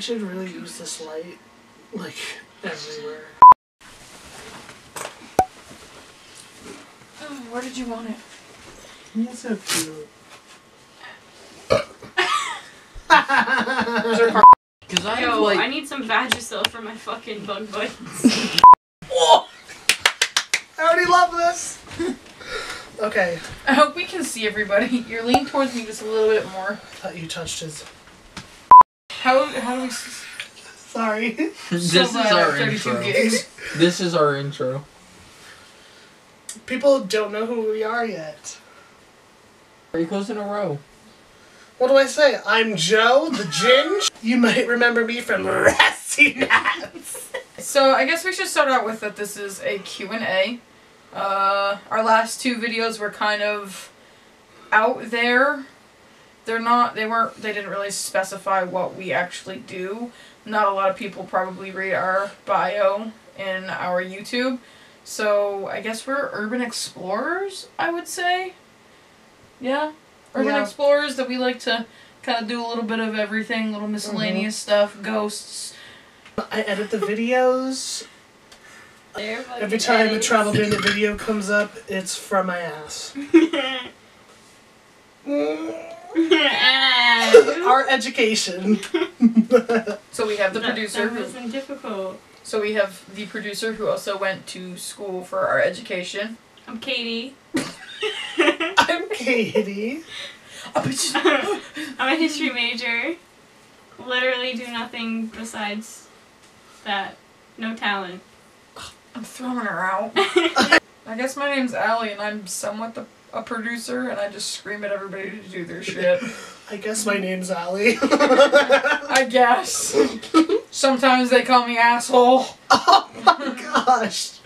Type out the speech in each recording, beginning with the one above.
should really use this light, like, everywhere. Oh, where did you want it? He's so cute. Because I Yo, have, like... I need some Vagisil for my fucking bug bites. Oh! I already love this! Okay. I hope we can see everybody. You're leaning towards me just a little bit more. I thought you touched his... How do we... Sorry. This So is glad I have our 32 intro. gigs. This is our intro. People don't know who we are yet. 3 goes in a row. What do I say? I'm Joe, the Ginge. You might remember me from Rusty Nuts. So I guess we should start out with that this is a Q&A. Our last 2 videos were kind of out there. They didn't really specify what we actually do. Not a lot of people probably read our bio in our YouTube. So I guess we're urban explorers, I would say. Yeah. Urban explorers that we like to kind of do a little bit of everything, little miscellaneous stuff, ghosts. I edit the videos. Every time a Travel Bandit video comes up, it's from my ass. Our education. So we have the producer. That wasn't difficult. So we have the producer who also went to school for our education. I'm Katie. I'm Katie. I'm a history major. Literally do nothing besides that. No talent. I'm throwing her out. I guess my name's Allie and I'm somewhat a producer and I just scream at everybody to do their shit. I guess my name's Allie. I guess. Sometimes they call me asshole. Oh my gosh.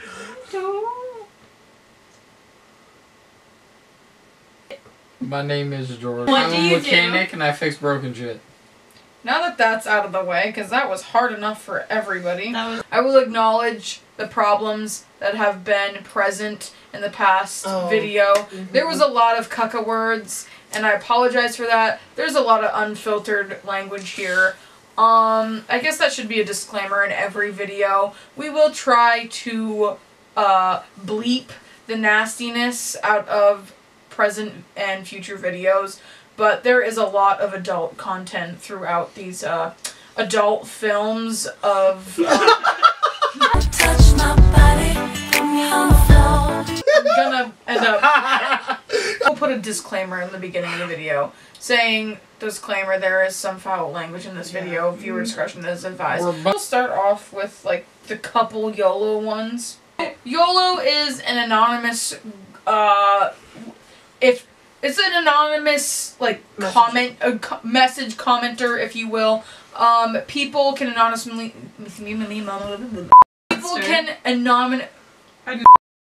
My name is George. What I'm do a you mechanic and I fix broken shit. Now that that's out of the way, because that was hard enough for everybody, That was I will acknowledge the problems that have been present in the past video. There was a lot of cucka words, and I apologize for that. There's a lot of unfiltered language here. I guess that should be a disclaimer in every video. We will try to bleep the nastiness out of present and future videos, but there is a lot of adult content throughout these adult films of Touch my body from your floor. I'm gonna end up we'll put a disclaimer in the beginning of the video saying, disclaimer, there is some foul language in this video. Viewer discretion is advised. We'll start off with like the couple YOLO ones. YOLO is an anonymous if it's an anonymous like message commenter, if you will. People can anonymously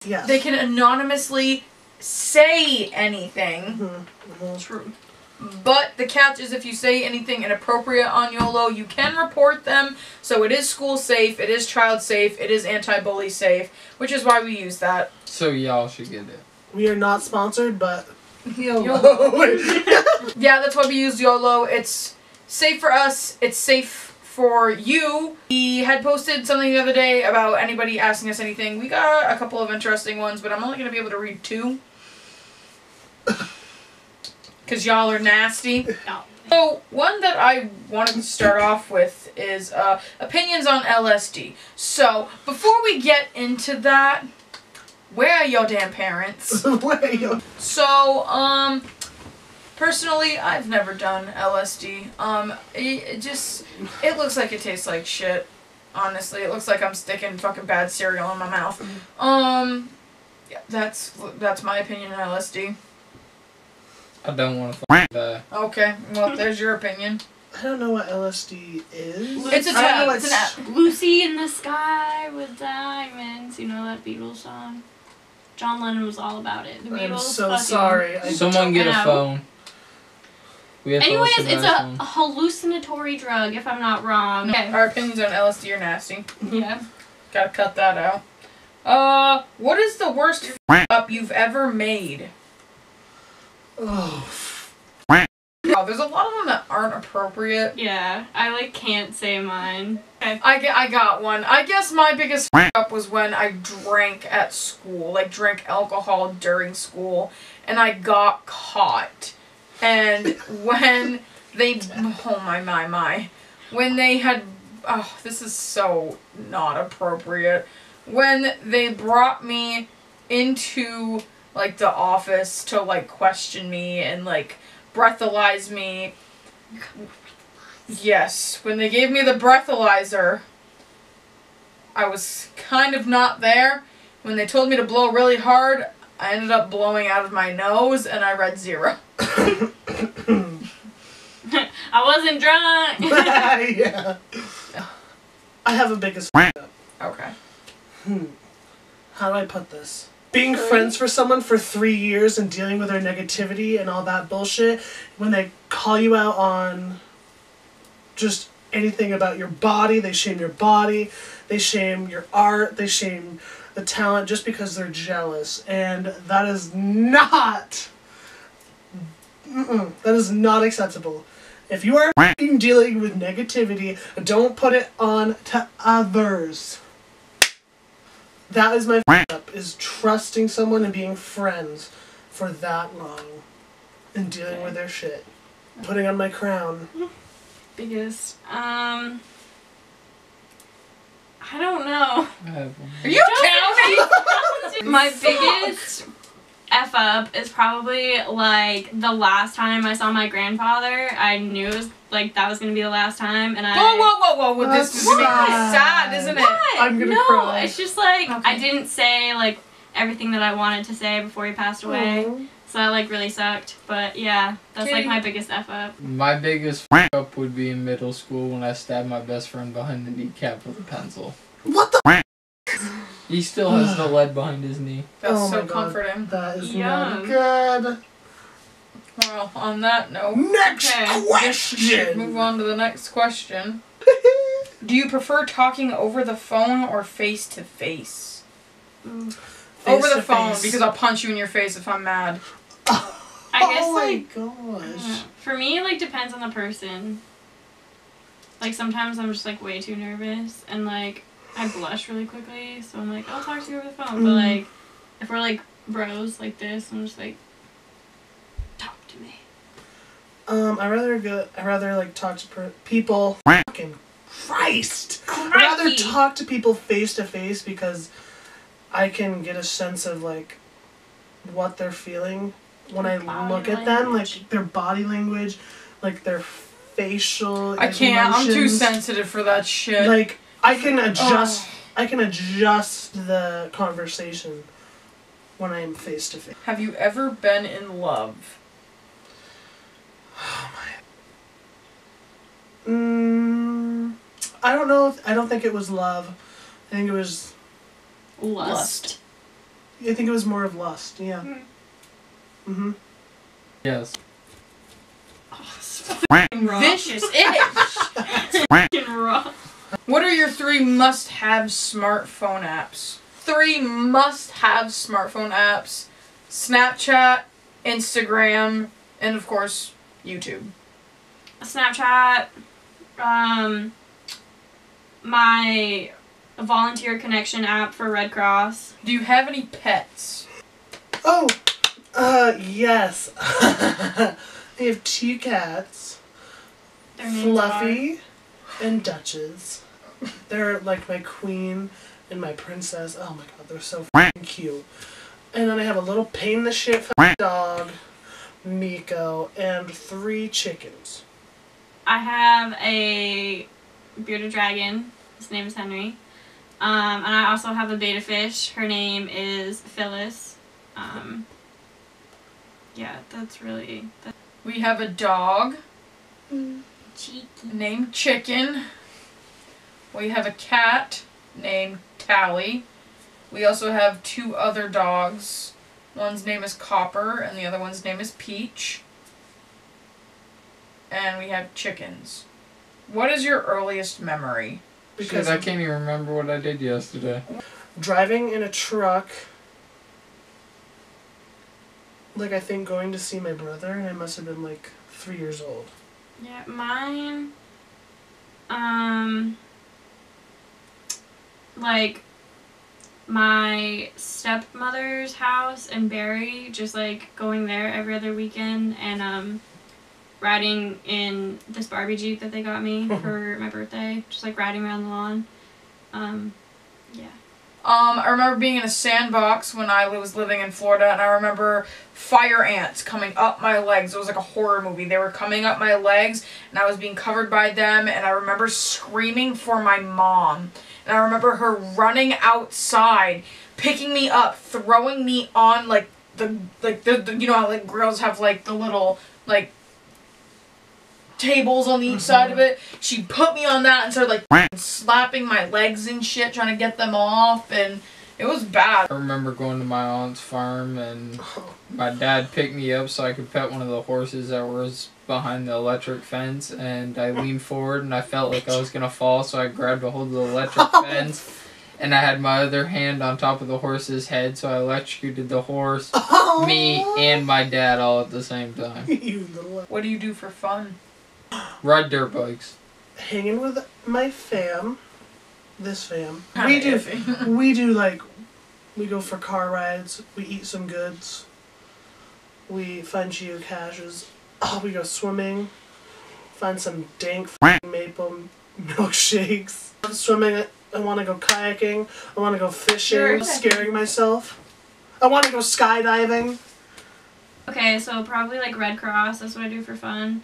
Yes. they can anonymously say anything. true. But the catch is if you say anything inappropriate on YOLO, you can report them. So it is school safe, it is child safe, it is anti-bully safe, which is why we use that. So y'all should get it. We are not sponsored, but YOLO. Yeah, that's why we use YOLO. It's safe for us, it's safe for you. We had posted something the other day about anybody asking us anything. We got a couple of interesting ones, but I'm only going to be able to read 2. Because y'all are nasty. No. So, one that I wanted to start off with is opinions on LSD. So, before we get into that, where are your damn parents? So, personally, I've never done LSD. It looks like it tastes like shit. Honestly, it looks like I'm sticking fucking bad cereal in my mouth. Yeah, that's my opinion on LSD. I don't want to fuck that. Okay, well, there's your opinion. I don't know what LSD is. It's a I know tab. It's an app. Lucy in the Sky with Diamonds. You know that Beatles song? John Lennon was all about it. The Beatles. I'm so fucking- sorry. Someone get a know. phone. We have to Anyways, listen to it's that a one. hallucinatory drug, if I'm not wrong. Okay. Our opinions on LSD are nasty. Yeah. Gotta cut that out. What is the worst up you've ever made? Oh. Oh, there's a lot of them that aren't appropriate. Yeah, I like can't say mine. Okay. I got one. I guess my biggest up was when I drank at school, like drank alcohol during school, and I got caught. And when they, oh my, when they had, oh, this is so not appropriate. When they brought me into like the office to like question me and like breathalyze me. Yes, when they gave me the breathalyzer, I was kind of not there. When they told me to blow really hard, I ended up blowing out of my nose and I read 0. I wasn't drunk. Yeah. I have a biggest up. Okay. How do I put this? Being friends for someone for 3 years and dealing with their negativity and all that bullshit, when they call you out on just anything about your body, they shame your body, they shame your art, they shame the talent just because they're jealous. And that is not... that is not acceptable. If you are f***ing dealing with negativity, don't put it on to others. That is my up, is trusting someone and being friends for that long. And dealing with their shit. Putting on my crown. Biggest, I don't know. I have one. Are you counting? My biggest F up is probably like the last time I saw my grandfather. I knew it was like that was gonna be the last time, and Whoa! Well, this is gonna be What? sad, isn't it? What? I'm gonna no, cry. it's just like Okay. I didn't say like everything that I wanted to say before he passed away, so that like really sucked. But yeah, that's like Kitty. my biggest F up. My biggest up would be in middle school when I stabbed my best friend behind the kneecap with a pencil. What the He still has the lead behind his knee. That's Oh so my God. comforting. That is Yum. not good. Well, on that note, Next Okay. move question! on to the next question. Do you prefer talking over the phone or face to face? Over the phone, because I'll punch you in your face if I'm mad. I guess oh like my gosh. for me, it like depends on the person. Like sometimes I'm just like way too nervous and like I blush really quickly, so I'm like I'll talk to you over the phone. But like if we're like bros like this, I'm just like talk to me. I rather like talk to people. Fucking Christ! I'd rather Crikey. talk to people face to face because I can get a sense of like what they're feeling when I Body look at them, language. like their body language, like their facial. I like, can't. I'm too emotions. sensitive for that shit. Like I can adjust. Oh. I can adjust the conversation when I am face to face. Have you ever been in love? I don't know. I don't think it was love. I think it was. Lust. I think it was more of lust. Yeah. Mhm. Yes. Vicious itch. Raw. What are your 3 must-have smartphone apps? 3 must-have smartphone apps: Snapchat, Instagram, and of course, YouTube. Snapchat, my volunteer connection app for Red Cross. Do you have any pets? Oh. Yes. I have 2 cats. Their names Fluffy and Duchess. They're like my queen and my princess. Oh my god, they're so f***ing cute. And then I have a little pain in the shit dog, Miko, and 3 chickens. I have a bearded dragon. His name is Henry. And I also have a beta fish. Her name is Phyllis. Yeah, that's really We have a dog cheeky. named Chicken. We have a cat named Tally. We also have 2 other dogs. One's name is Copper and the other one's name is Peach. And we have chickens. What is your earliest memory? Because I can't even remember what I did yesterday. Driving in a truck, like I think going to see my brother, and I must have been like 3 years old. Yeah, mine, like, my stepmother's house in Barrie, just, like, going there every other weekend, and, riding in this Barbie Jeep that they got me for my birthday, just, like, riding around the lawn. Yeah. I remember being in a sandbox when I was living in Florida, and I remember fire ants coming up my legs. It was like a horror movie. They were coming up my legs, and I was being covered by them, and I remember screaming for my mom. And I remember her running outside, picking me up, throwing me on, like, the you know how, like, girls have, like, the little, like, tables on each side of it. She put me on that and started like slapping my legs and shit, trying to get them off, and it was bad. I remember going to my aunt's farm and my dad picked me up so I could pet one of the horses that was behind the electric fence, and I leaned forward and I felt like I was gonna fall, so I grabbed a hold of the electric fence and I had my other hand on top of the horse's head, so I electrocuted the horse, me, and my dad all at the same time. You little... What do you do for fun? Ride dirt bikes. Hanging with my fam. This fam. Kinda We do like, we go for car rides, we eat some goods, we find geocaches, we go swimming, find some dank maple milkshakes. Swimming, I want to go kayaking, I want to go fishing, scaring myself. I want to go skydiving. Okay, so probably, like, Red Cross, that's what I do for fun.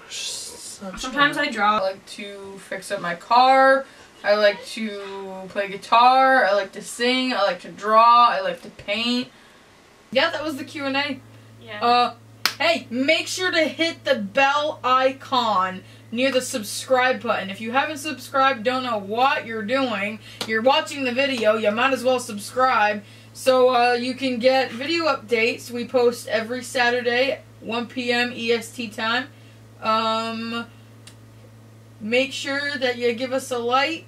Sometimes I draw. I like to fix up my car. I like to play guitar. I like to sing. I like to draw. I like to paint. Yeah, that was the Q&A. Yeah. Hey, make sure to hit the bell icon near the subscribe button. If you haven't subscribed, don't know what you're doing, you're watching the video, you might as well subscribe so you can get video updates. We post every Saturday, 1 p.m. EST time. Make sure that you give us a like,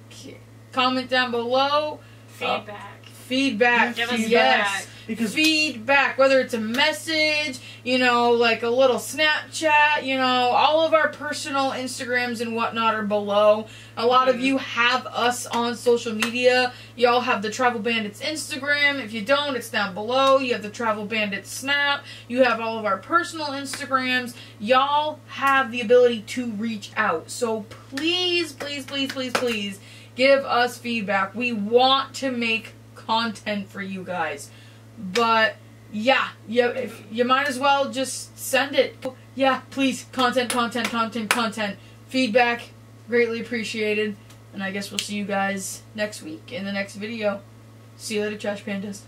comment down below. Feedback. Give us yes. Because Feedback, whether it's a message, you know, like a little Snapchat, you know, all of our personal Instagrams and whatnot are below. A lot of you have us on social media. Y'all have the Travel Bandits Instagram. If you don't, it's down below. You have the Travel Bandits Snap. You have all of our personal Instagrams. Y'all have the ability to reach out. So please, please, please, please, please give us feedback. We want to make content for you guys. But yeah, if you might as well just send it. Yeah, please, content. Feedback, greatly appreciated. And I guess we'll see you guys next week in the next video. See you later, Trash Pandas.